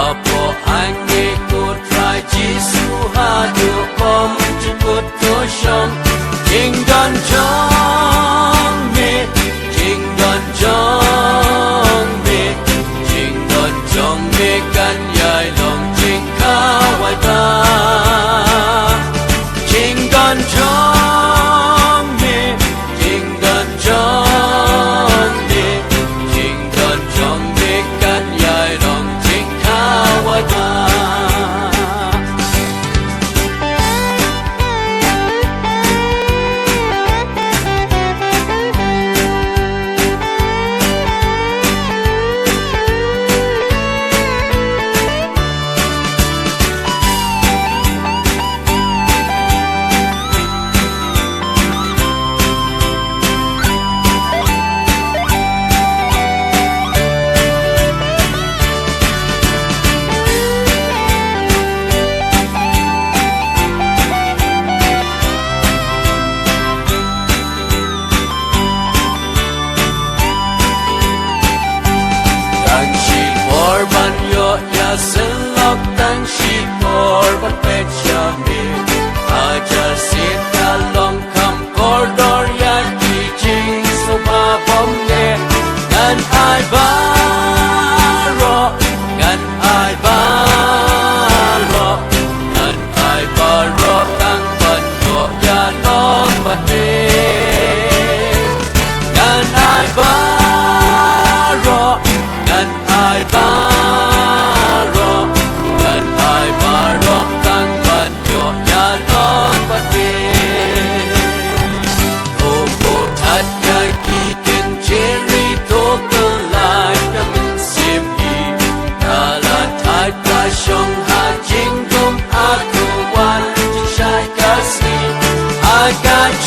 apo ange ko try Jisu ha do om chukut to shom jing don jong me jing don jong me jing don jong me kan yai long jing ka wai ta jing don jong me jing don jong me jing don jong me kan yai long jing ka wai ta Selok dan shikor berpet shami ajar sita long kam koridor yang kijing soba bomne gan ai baro gan ai baro gan ai baro tang ban yo ya long bate gan ai baro gan ai baro I got